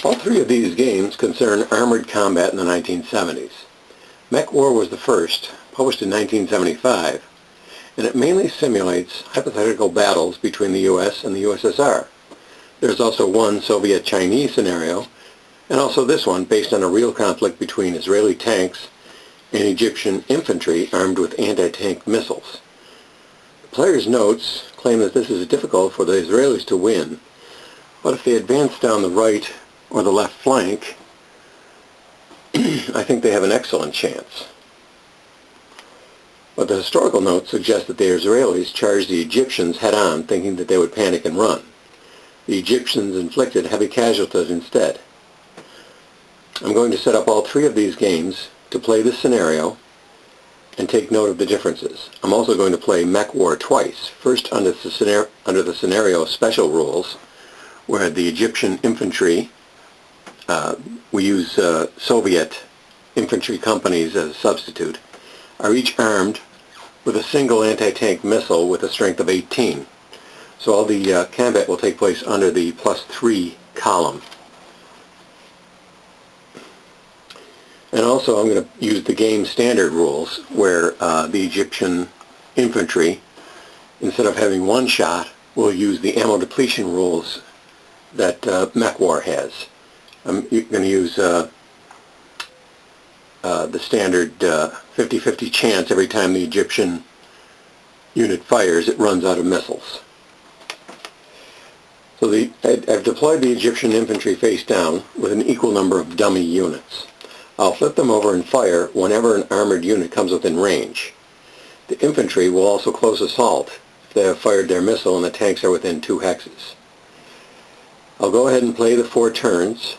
All three of these games concern armored combat in the 1970s. MechWar was the first, published in 1975, and it mainly simulates hypothetical battles between the U.S. and the USSR. There's also one Soviet-Chinese scenario, and also this one based on a real conflict between Israeli tanks and Egyptian infantry armed with anti-tank missiles. The player's notes claim that this is difficult for the Israelis to win, but if they advance down the right or the left flank, I think they have an excellent chance. But the historical notes suggest that the Israelis charged the Egyptians head-on, thinking that they would panic and run. The Egyptians inflicted heavy casualties instead. I'm going to set up all three of these games to play this scenario and take note of the differences. I'm also going to play MechWar twice, first under the scenario special rules, where the Egyptian infantry, we use Soviet infantry companies as a substitute, are each armed with a single anti-tank missile with a strength of 18. So all the combat will take place under the +3 column. And also I'm going to use the game standard rules, where the Egyptian infantry, instead of having one shot, will use the ammo depletion rules that MechWar has. I'm going to use the standard 50-50 chance every time the Egyptian unit fires, it runs out of missiles. So I've deployed the Egyptian infantry face down with an equal number of dummy units. I'll flip them over and fire whenever an armored unit comes within range. The infantry will also close assault if they have fired their missile and the tanks are within 2 hexes. I'll go ahead and play the 4 turns,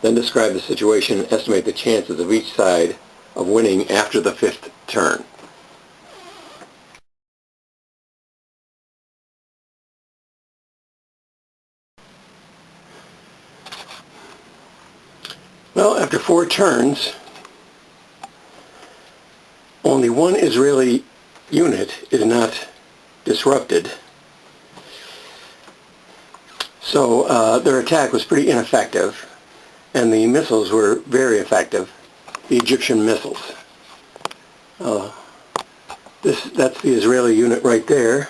then describe the situation and estimate the chances of each side of winning after the 5th turn. Well, after 4 turns, only one Israeli unit is not disrupted. So their attack was pretty ineffective, and the missiles were very effective, the Egyptian missiles. That's the Israeli unit right there,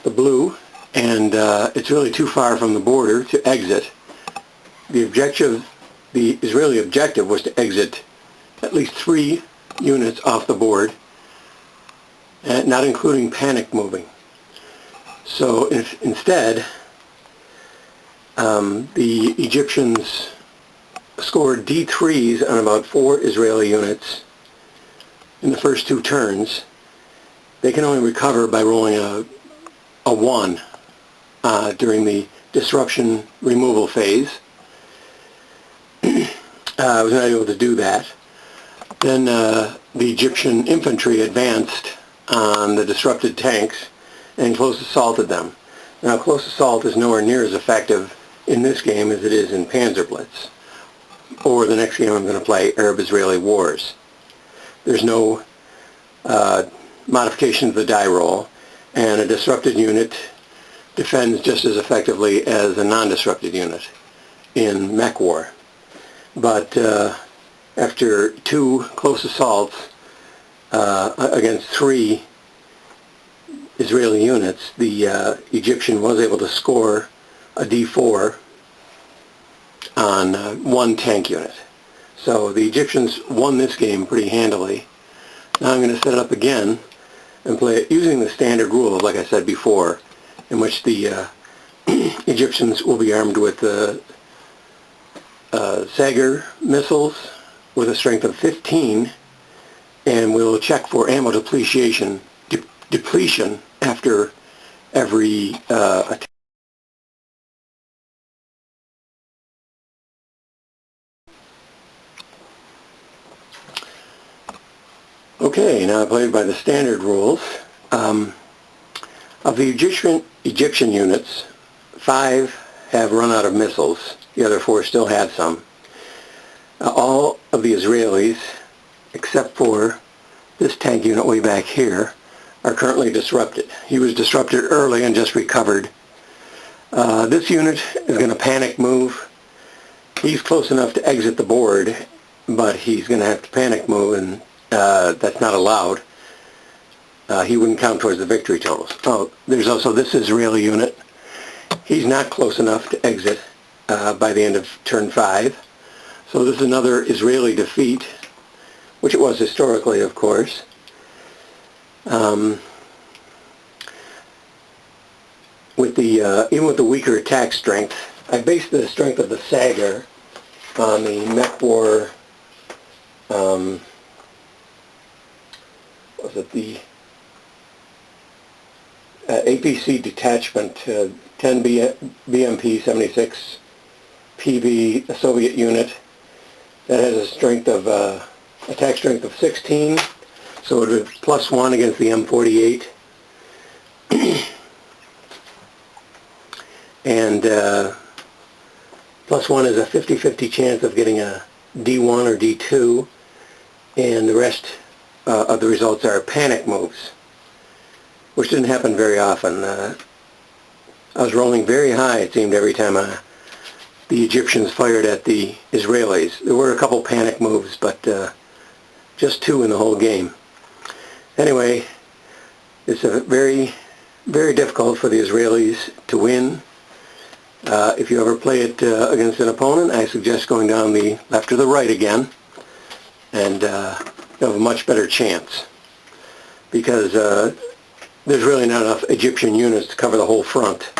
the blue, and it's really too far from the border to exit. The Israeli objective was to exit at least 3 units off the board, not including panic moving. So instead, the Egyptians scored D3s on about 4 Israeli units in the first 2 turns. They can only recover by rolling a 1 during the disruption removal phase. I was not able to do that. Then the Egyptian infantry advanced on the disrupted tanks and close assaulted them. Now, close assault is nowhere near as effective in this game as it is in Panzer Blitz, or the next game I'm going to play, Arab-Israeli Wars. There's no modification of the die roll, and a disrupted unit defends just as effectively as a non-disrupted unit in MechWar. But after 2 close assaults against 3 Israeli units, the Egyptian was able to score a D4 on 1 tank unit. So the Egyptians won this game pretty handily. Now I'm going to set it up again and play it using the standard rules, like I said before, in which the Egyptians will be armed with Sager missiles with a strength of 15, and we'll check for ammo depletion after every attack. Okay, now I played by the standard rules. Of the Egyptian units, 5 have run out of missiles. The other 4 still have some. All of the Israelis, except for this tank unit way back here, are currently disrupted. He was disrupted early and just recovered This unit is going to panic move. He's close enough to exit the board, but he's going to have to panic move, and that's not allowed. He wouldn't count towards the victory totals. Oh, there's also this Israeli unit. He's not close enough to exit by the end of turn 5. So this is another Israeli defeat, which it was historically, of course. Even with the weaker attack strength, I based the strength of the Sagar on the MechWar, was it the APC detachment, 10 BMP 76 PV, a Soviet unit that has a strength of attack strength of 16, so it would be +1 against the M48. And +1 is a 50-50 chance of getting a D1 or D2, and the rest of the results are panic moves, which didn't happen very often. I was rolling very high, it seemed, every time the Egyptians fired at the Israelis. There were a couple panic moves, but just 2 in the whole game. Anyway, it's very, very difficult for the Israelis to win. If you ever play it against an opponent, I suggest going down the left or the right again, and you'll have a much better chance, because there's really not enough Egyptian units to cover the whole front.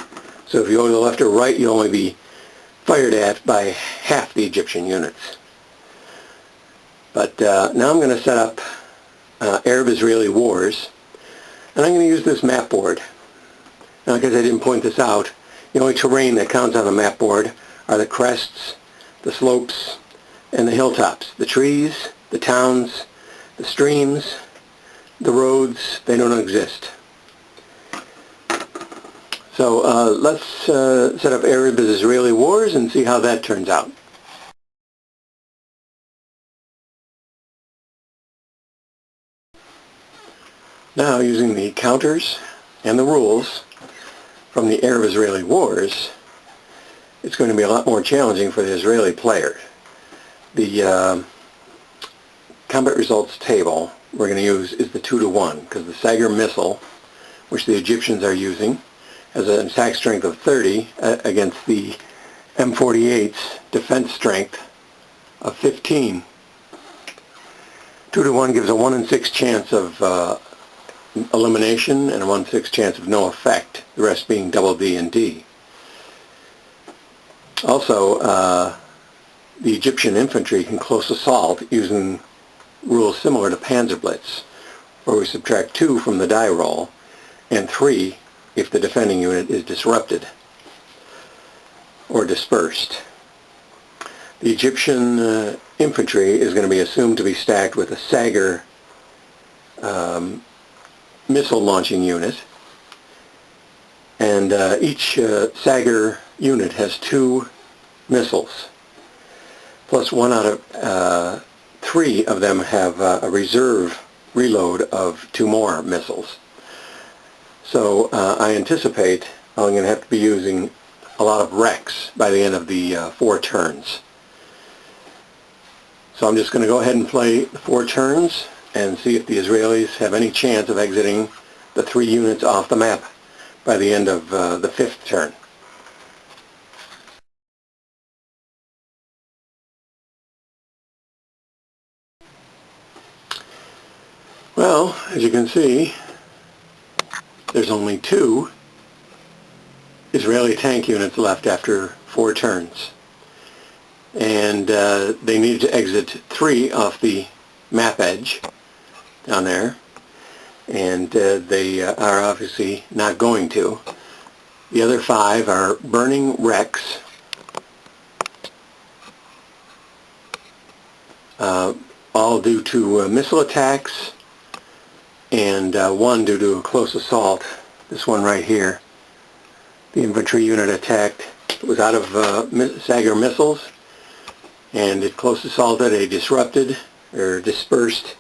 So if you go to the left or right, you'll only be fired at by half the Egyptian units. But now I'm going to set up Arab-Israeli wars, and I'm going to use this map board. Now, because I didn't point this out, the only terrain that counts on the map board are the crests, the slopes, and the hilltops. The trees, the towns, the streams, the roads, they don't exist. So let's set up Arab-Israeli wars and see how that turns out. Now, using the counters and the rules from the Arab-Israeli wars, it's going to be a lot more challenging for the Israeli player. The combat results table we're going to use is the 2-to-1, because the Sagar missile, which the Egyptians are using, has an attack strength of 30 against the M48's defense strength of 15. 2-to-1 gives a 1 in 6 chance of elimination and a 1 in 6 chance of no effect, the rest being double D and D. Also, the Egyptian infantry can close assault using rules similar to Panzerblitz, where we subtract 2 from the die roll and 3 if the defending unit is disrupted or dispersed. The Egyptian infantry is going to be assumed to be stacked with a Sagar missile launching unit, and each Sagar unit has 2 missiles, plus 1 out of 3 of them have a reserve reload of 2 more missiles. So I anticipate I'm going to have to be using a lot of wrecks by the end of the 4 turns. So I'm just going to go ahead and play the 4 turns and see if the Israelis have any chance of exiting the 3 units off the map by the end of the 5th turn. Well, as you can see, there's only 2 Israeli tank units left after 4 turns. And they needed to exit 3 off the map edge down there, and they are obviously not going to. The other 5 are burning wrecks, all due to missile attacks, and 1 due to a close assault. This one right here, the infantry unit attacked. It was out of Sagar missiles, and it close assaulted a disrupted or dispersed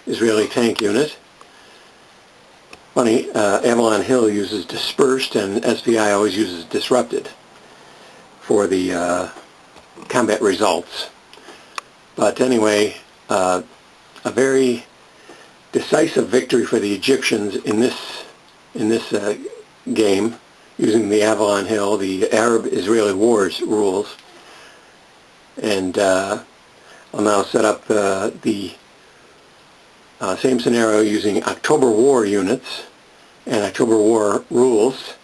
Israeli tank unit. Funny, Avalon Hill uses dispersed and SPI always uses disrupted for the combat results. But anyway, a very decisive victory for the Egyptians in this game, using the Avalon Hill, the Arab-Israeli Wars rules. And I'll now set up the same scenario using October War units and October War rules,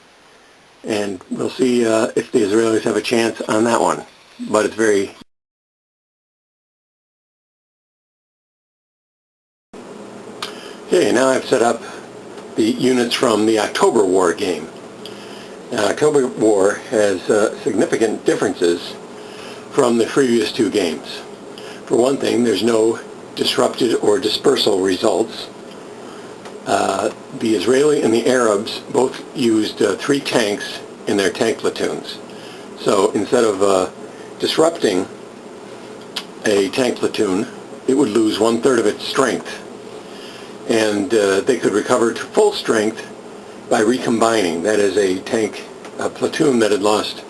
and we'll see if the Israelis have a chance on that one. But it's very... Okay, now I've set up the units from the October War game. Now, October War has significant differences from the previous two games. For one thing, there's no disrupted or dispersal results. The Israeli and the Arabs both used 3 tanks in their tank platoons. So instead of disrupting a tank platoon, it would lose 1/3 of its strength. And they could recover to full strength by recombining. That is, a platoon that had lost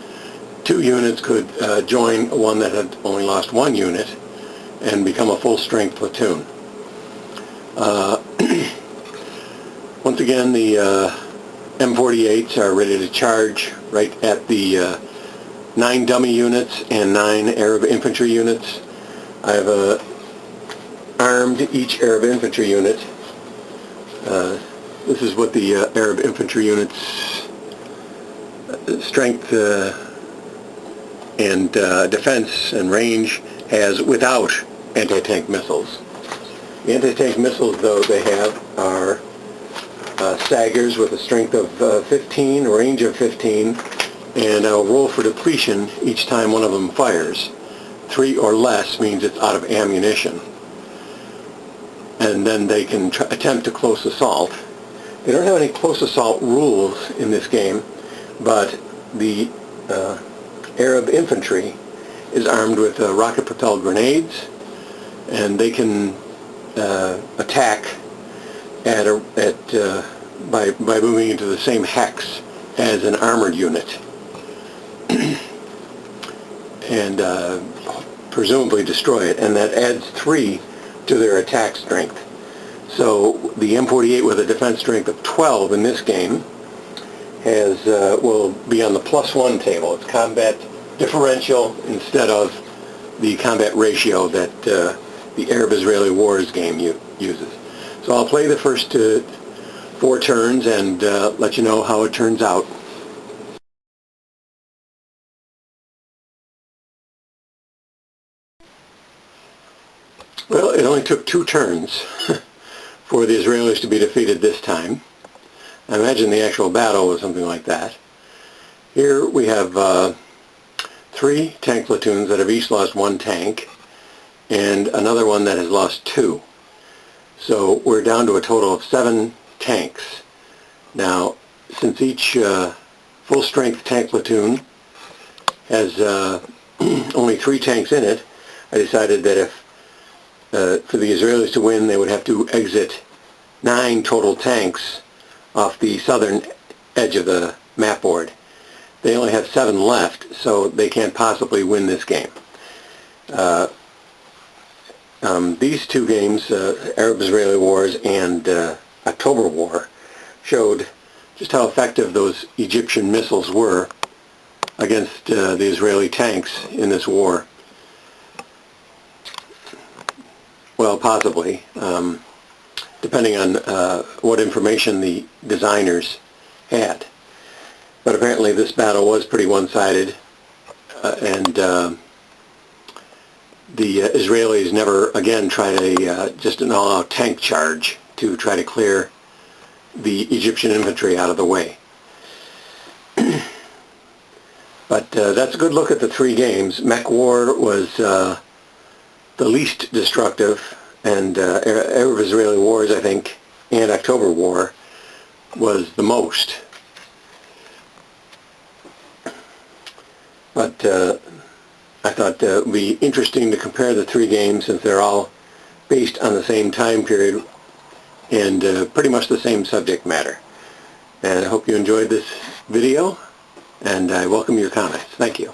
2 units could join one that had only lost 1 unit and become a full-strength platoon. Once again, the M48s are ready to charge right at the 9 dummy units and 9 Arab infantry units. I've armed each Arab infantry unit. This is what the Arab infantry unit's strength and defense and range has without anti-tank missiles. The anti-tank missiles, though, they have are Saggers with a strength of 15, range of 15, and I'll roll for depletion each time one of them fires. 3 or less means it's out of ammunition. And then they can attempt a close assault. They don't have any close assault rules in this game, but the Arab infantry is armed with rocket-propelled grenades, and they can attack by moving into the same hex as an armored unit, and presumably destroy it, and that adds 3 to their attack strength. So the M48 with a defense strength of 12 in this game will be on the +1 table. It's combat differential instead of the combat ratio that the Arab-Israeli Wars game uses. So I'll play the first 4 turns and let you know how it turns out. Well, it only took 2 turns for the Israelis to be defeated this time. I imagine the actual battle was something like that. Here we have 3 tank platoons that have each lost 1 tank, and another one that has lost 2. So we're down to a total of 7 tanks. Now, since each full-strength tank platoon has only 3 tanks in it, I decided that if for the Israelis to win, they would have to exit 9 total tanks off the southern edge of the map board. They only have 7 left, so they can't possibly win this game. These 2 games, Arab-Israeli Wars and October War, showed just how effective those Egyptian missiles were against the Israeli tanks in this war. Well, possibly, depending on what information the designers had. But apparently this battle was pretty one-sided, and the Israelis never again tried just an all-out tank charge to try to clear the Egyptian infantry out of the way. But that's a good look at the 3 games. MechWar was the least destructive, and Arab-Israeli Wars, I think, and October War was the most. But I thought it would be interesting to compare the 3 games, since they're all based on the same time period and pretty much the same subject matter. And I hope you enjoyed this video, and I welcome your comments. Thank you.